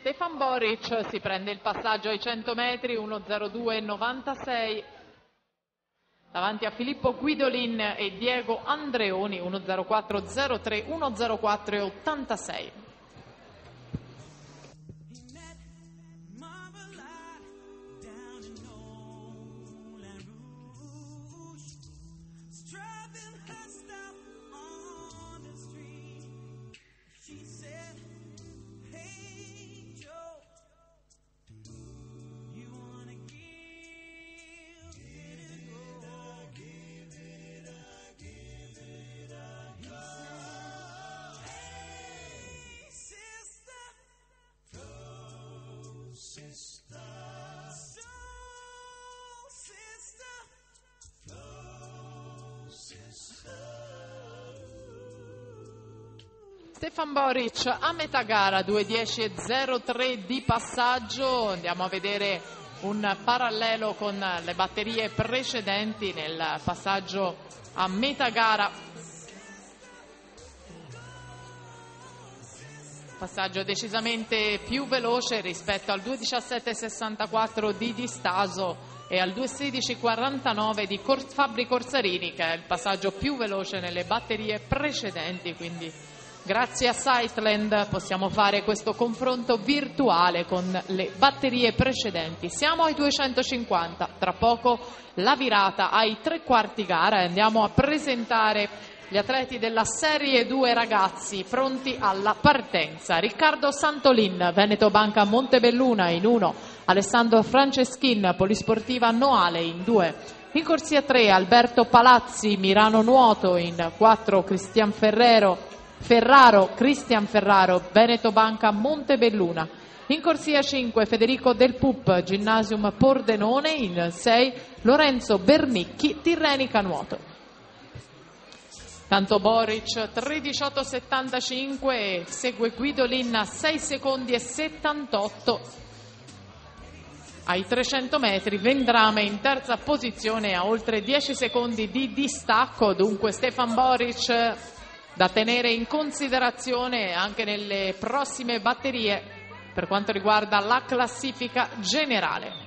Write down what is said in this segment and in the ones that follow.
Stefan Boric si prende il passaggio ai 100 metri, 1:02,96. Davanti a Filippo Guidolin e Diego Andreoni, 1:04,03, 1:04,86. Stefan Boric a metà gara, 2:10,03 di passaggio. Andiamo a vedere un parallelo con le batterie precedenti nel passaggio a metà gara. Passaggio decisamente più veloce rispetto al 2:17,64 di Di Staso e al 2:16,49 di Fabri Corsarini, che è il passaggio più veloce nelle batterie precedenti, quindi grazie a Sightland possiamo fare questo confronto virtuale con le batterie precedenti. Siamo ai 250, tra poco la virata ai 3/4 gara e andiamo a presentare gli atleti della Serie 2 ragazzi pronti alla partenza. Riccardo Santolin, Veneto Banca Montebelluna in 1, Alessandro Franceschin, Polisportiva Noale in 2, in corsia 3 Alberto Palazzi, Milano Nuoto in 4, Cristian Ferraro, Veneto Banca Montebelluna. In corsia 5 Federico Del Pup, Ginnasium Pordenone, in 6 Lorenzo Bernicchi, Tirrenica Nuoto. Tanto Boric 3:18,75, segue Guidolin a 6 secondi e 78. Ai 300 metri Vendrame in terza posizione a oltre 10 secondi di distacco, dunque Stefan Boric da tenere in considerazione anche nelle prossime batterie per quanto riguarda la classifica generale.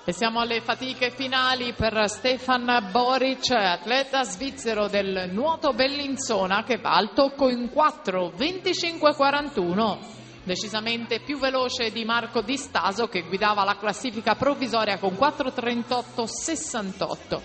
E siamo alle fatiche finali per Stefan Boric, atleta svizzero del nuoto Bellinzona, che va al tocco in 4:25,41, decisamente più veloce di Marco Di Staso, che guidava la classifica provvisoria con 4:38,68.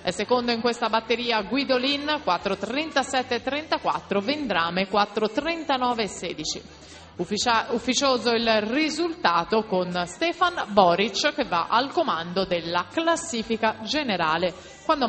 È secondo in questa batteria Guidolin, 4:37,34, Vendrame 4:39,16. Ufficioso il risultato con Stefan Boric che va al comando della classifica generale. Quando